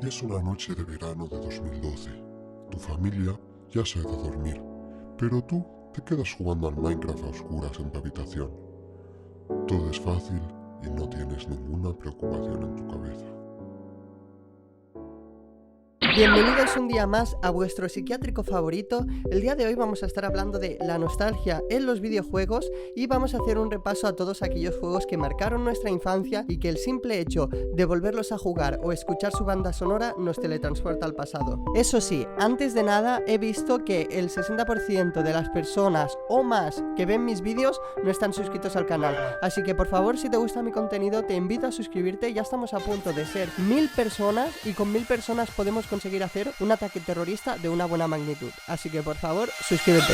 Y es una noche de verano de 2012. Tu familia ya se ha ido a dormir, pero tú te quedas jugando al Minecraft a oscuras en tu habitación. Todo es fácil y no tienes ninguna preocupación en tu cabeza. Bienvenidos un día más a vuestro psiquiátrico favorito. El día de hoy vamos a estar hablando de la nostalgia en los videojuegos y vamos a hacer un repaso a todos aquellos juegos que marcaron nuestra infancia y que el simple hecho de volverlos a jugar o escuchar su banda sonora nos teletransporta al pasado. Eso sí, antes de nada he visto que el 60% de las personas o más que ven mis vídeos no están suscritos al canal, así que por favor, si te gusta mi contenido, te invito a suscribirte. Ya estamos a punto de ser 1000 personas y con 1000 personas podemos conseguir hacer un ataque terrorista de una buena magnitud, así que por favor suscríbete.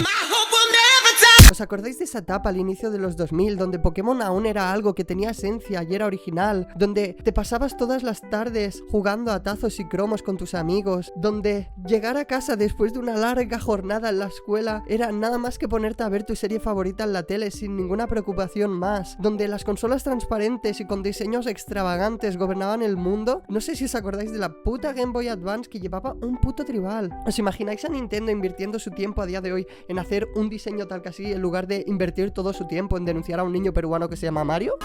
¿Os acordáis de esa etapa al inicio de los 2000 donde Pokémon aún era algo que tenía esencia y era original, donde te pasabas todas las tardes jugando a tazos y cromos con tus amigos, donde llegar a casa después de una larga jornada en la escuela era nada más que ponerte a ver tu serie favorita en la tele sin ninguna preocupación más, donde las consolas transparentes y con diseños extravagantes gobernaban el mundo? No sé si os acordáis de la puta Game Boy Advance que llevaba un puto tribal. ¿Os imagináis a Nintendo invirtiendo su tiempo a día de hoy en hacer un diseño tal que así en lugar de invertir todo su tiempo en denunciar a un niño peruano que se llama Mario?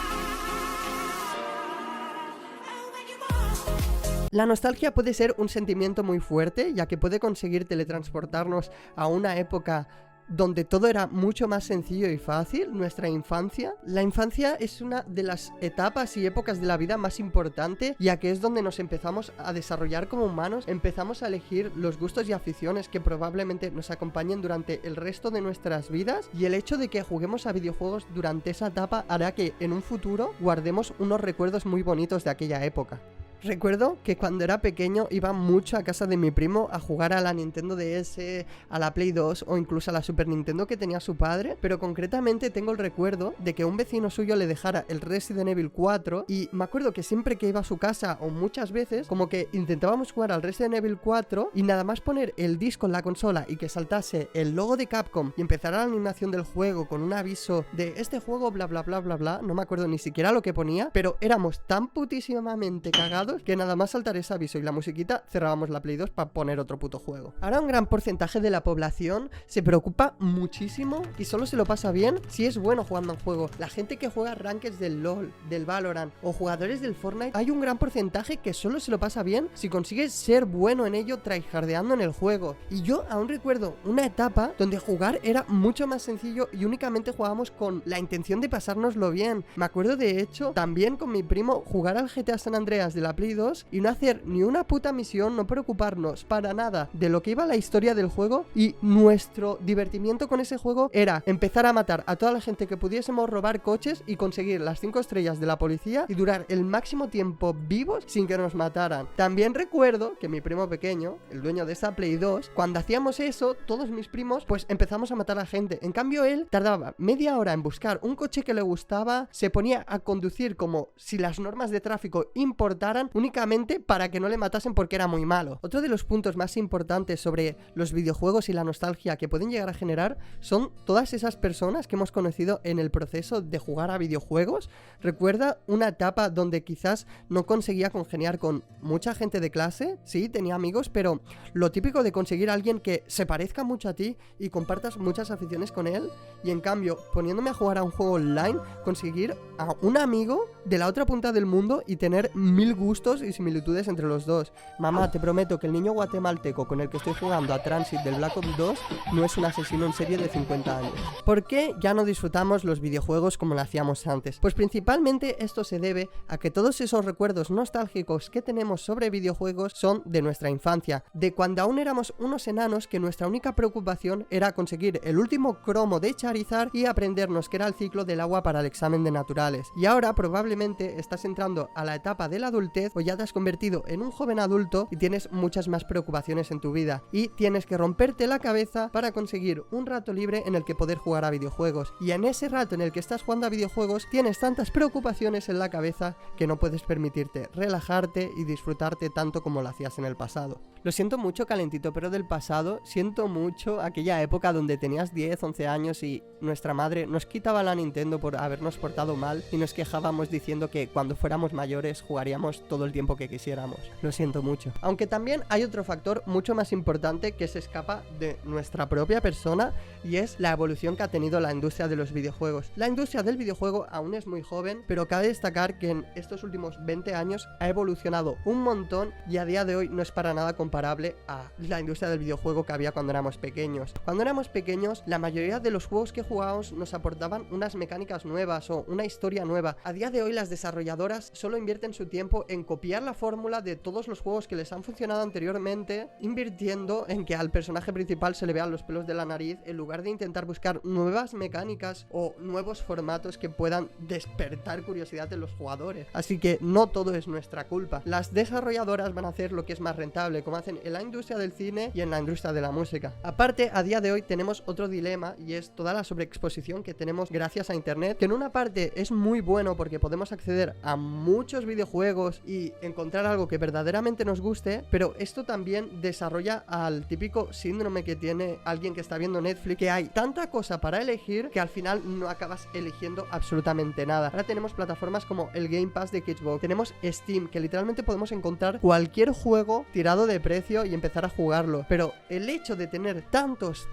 La nostalgia puede ser un sentimiento muy fuerte, ya que puede conseguir teletransportarnos a una época donde todo era mucho más sencillo y fácil, nuestra infancia. La infancia es una de las etapas y épocas de la vida más importante, ya que es donde nos empezamos a desarrollar como humanos, empezamos a elegir los gustos y aficiones que probablemente nos acompañen durante el resto de nuestras vidas, y el hecho de que juguemos a videojuegos durante esa etapa hará que en un futuro guardemos unos recuerdos muy bonitos de aquella época. Recuerdo que cuando era pequeño iba mucho a casa de mi primo a jugar a la Nintendo DS, a la Play 2 o incluso a la Super Nintendo que tenía su padre, pero concretamente tengo el recuerdo de que un vecino suyo le dejara el Resident Evil 4 y me acuerdo que siempre que iba a su casa o muchas veces como que intentábamos jugar al Resident Evil 4 y nada más poner el disco en la consola y que saltase el logo de Capcom y empezara la animación del juego con un aviso de este juego bla bla bla bla bla, no me acuerdo ni siquiera lo que ponía, pero éramos tan putísimamente cagados que nada más saltar ese aviso y la musiquita cerrábamos la Play 2 para poner otro puto juego. Ahora un gran porcentaje de la población se preocupa muchísimo y solo se lo pasa bien si es bueno jugando un juego. La gente que juega rankeds del LoL, del Valorant o jugadores del Fortnite, hay un gran porcentaje que solo se lo pasa bien si consigues ser bueno en ello tryhardeando en el juego. Y yo aún recuerdo una etapa donde jugar era mucho más sencillo y únicamente jugábamos con la intención de pasárnoslo bien. Me acuerdo de hecho también con mi primo jugar al GTA San Andreas de la Play 2 y no hacer ni una puta misión, no preocuparnos para nada de lo que iba la historia del juego, y nuestro divertimiento con ese juego era empezar a matar a toda la gente que pudiésemos robar coches y conseguir las 5 estrellas de la policía y durar el máximo tiempo vivos sin que nos mataran. También recuerdo que mi primo pequeño, el dueño de esa Play 2, cuando hacíamos eso, todos mis primos pues empezamos a matar a gente. En cambio él tardaba media hora en buscar un coche que le gustaba, se ponía a conducir como si las normas de tráfico importaran, únicamente para que no le matasen porque era muy malo. Otro de los puntos más importantes sobre los videojuegos y la nostalgia que pueden llegar a generar son todas esas personas que hemos conocido en el proceso de jugar a videojuegos. Recuerda una etapa donde quizás no conseguía congeniar con mucha gente de clase, sí, tenía amigos, pero lo típico de conseguir a alguien que se parezca mucho a ti y compartas muchas aficiones con él, y en cambio, poniéndome a jugar a un juego online, conseguir a un amigo de la otra punta del mundo y tener 1000 gustos y similitudes entre los dos. Mamá, te prometo que el niño guatemalteco con el que estoy jugando a Transit del Black Ops 2 no es un asesino en serie de 50 años. ¿Por qué ya no disfrutamos los videojuegos como lo hacíamos antes? Pues principalmente esto se debe a que todos esos recuerdos nostálgicos que tenemos sobre videojuegos son de nuestra infancia, de cuando aún éramos unos enanos que nuestra única preocupación era conseguir el último cromo de Charizard y aprendernos que era el ciclo del agua para el examen de naturales. Y ahora probablemente estás entrando a la etapa de la adultez o ya te has convertido en un joven adulto y tienes muchas más preocupaciones en tu vida y tienes que romperte la cabeza para conseguir un rato libre en el que poder jugar a videojuegos, y en ese rato en el que estás jugando a videojuegos tienes tantas preocupaciones en la cabeza que no puedes permitirte relajarte y disfrutarte tanto como lo hacías en el pasado. Lo siento mucho, calentito, pero del pasado, siento mucho aquella época donde tenías 10, 11 años y nuestra madre nos quitaba la Nintendo por habernos portado mal y nos quejábamos diciendo que cuando fuéramos mayores jugaríamos todo todo el tiempo que quisiéramos. Lo siento mucho. Aunque también hay otro factor mucho más importante que se escapa de nuestra propia persona, y es la evolución que ha tenido la industria de los videojuegos. La industria del videojuego aún es muy joven, pero cabe destacar que en estos últimos 20 años ha evolucionado un montón y a día de hoy no es para nada comparable a la industria del videojuego que había cuando éramos pequeños. Cuando éramos pequeños, la mayoría de los juegos que jugábamos nos aportaban unas mecánicas nuevas o una historia nueva. A día de hoy las desarrolladoras solo invierten su tiempo en copiar la fórmula de todos los juegos que les han funcionado anteriormente, invirtiendo en que al personaje principal se le vean los pelos de la nariz, en lugar de intentar buscar nuevas mecánicas o nuevos formatos que puedan despertar curiosidad en los jugadores. Así que no todo es nuestra culpa. Las desarrolladoras van a hacer lo que es más rentable, como hacen en la industria del cine y en la industria de la música. Aparte, a día de hoy tenemos otro dilema, y es toda la sobreexposición que tenemos gracias a internet, que en una parte es muy bueno porque podemos acceder a muchos videojuegos y encontrar algo que verdaderamente nos guste, pero esto también desarrolla al típico síndrome que tiene alguien que está viendo Netflix, que hay tanta cosa para elegir que al final no acabas eligiendo absolutamente nada. Ahora tenemos plataformas como el Game Pass de Xbox, tenemos Steam, que literalmente podemos encontrar cualquier juego tirado de precio y empezar a jugarlo, pero el hecho de tener tantos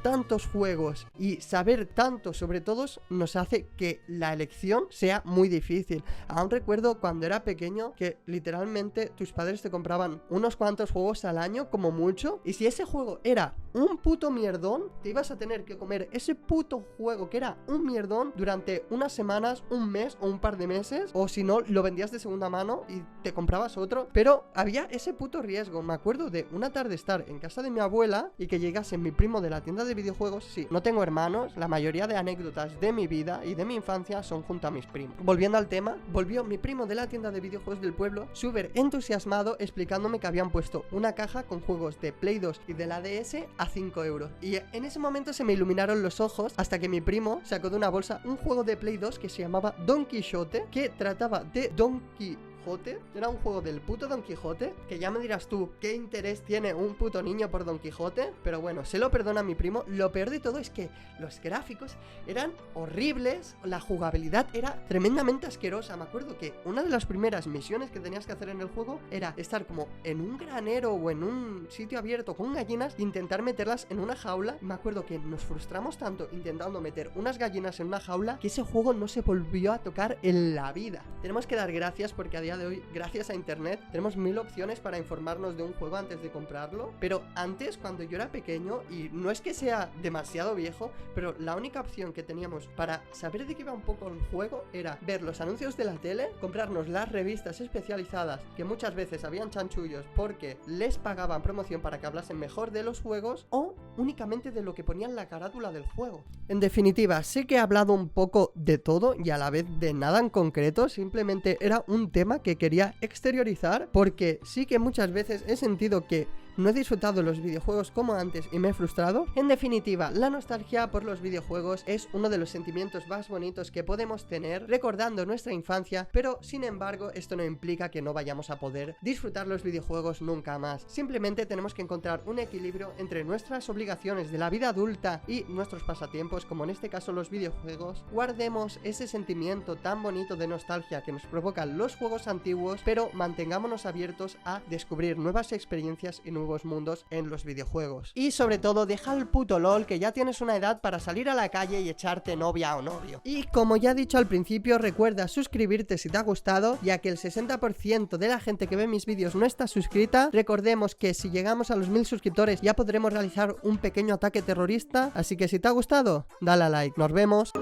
juegos y saber tanto sobre todos nos hace que la elección sea muy difícil. Aún recuerdo cuando era pequeño que literalmente tus padres te compraban unos cuantos juegos al año como mucho, y si ese juego era un puto mierdón, te ibas a tener que comer ese puto juego que era un mierdón durante unas semanas, un mes o un par de meses, o si no lo vendías de segunda mano y te comprabas otro, pero había ese puto riesgo. Me acuerdo de una tarde estar en casa de mi abuela y que llegase mi primo de la tienda de videojuegos. Sí, no tengo hermanos, la mayoría de anécdotas de mi vida y de mi infancia son junto a mis primos. Volviendo al tema, volvió mi primo de la tienda de videojuegos del pueblo súper entusiasmado explicándome que habían puesto una caja con juegos de Play 2 y de la DS a 5 euros. Y en ese momento se me iluminaron los ojos hasta que mi primo sacó de una bolsa un juego de Play 2 que se llamaba Don Quijote, que trataba de Don Quijote. Era un juego del puto Don Quijote, que ya me dirás tú qué interés tiene un puto niño por Don Quijote, pero bueno, se lo perdona a mi primo. Lo peor de todo es que los gráficos eran horribles, la jugabilidad era tremendamente asquerosa. Me acuerdo que una de las primeras misiones que tenías que hacer en el juego era estar como en un granero o en un sitio abierto con gallinas e intentar meterlas en una jaula. Me acuerdo que nos frustramos tanto intentando meter unas gallinas en una jaula que ese juego no se volvió a tocar en la vida. Tenemos que dar gracias porque a día de hoy, gracias a internet, tenemos 1000 opciones para informarnos de un juego antes de comprarlo, pero antes, cuando yo era pequeño, y no es que sea demasiado viejo, pero la única opción que teníamos para saber de qué iba un poco el juego era ver los anuncios de la tele, comprarnos las revistas especializadas, que muchas veces habían chanchullos porque les pagaban promoción para que hablasen mejor de los juegos, o únicamente de lo que ponía en la carátula del juego. En definitiva, sé que he hablado un poco de todo y a la vez de nada en concreto, simplemente era un tema que quería exteriorizar, porque sí que muchas veces he sentido que no he disfrutado los videojuegos como antes y me he frustrado. En definitiva, la nostalgia por los videojuegos es uno de los sentimientos más bonitos que podemos tener recordando nuestra infancia, pero sin embargo esto no implica que no vayamos a poder disfrutar los videojuegos nunca más. Simplemente tenemos que encontrar un equilibrio entre nuestras obligaciones de la vida adulta y nuestros pasatiempos, como en este caso los videojuegos. Guardemos ese sentimiento tan bonito de nostalgia que nos provocan los juegos antiguos, pero mantengámonos abiertos a descubrir nuevas experiencias y nuevos mundos en los videojuegos. Y sobre todo, deja el puto LOL, que ya tienes una edad para salir a la calle y echarte novia o novio. Y como ya he dicho al principio, recuerda suscribirte si te ha gustado, ya que el 60% de la gente que ve mis vídeos no está suscrita. Recordemos que si llegamos a los 1000 suscriptores ya podremos realizar un pequeño ataque terrorista, así que si te ha gustado, dale a like. Nos vemos.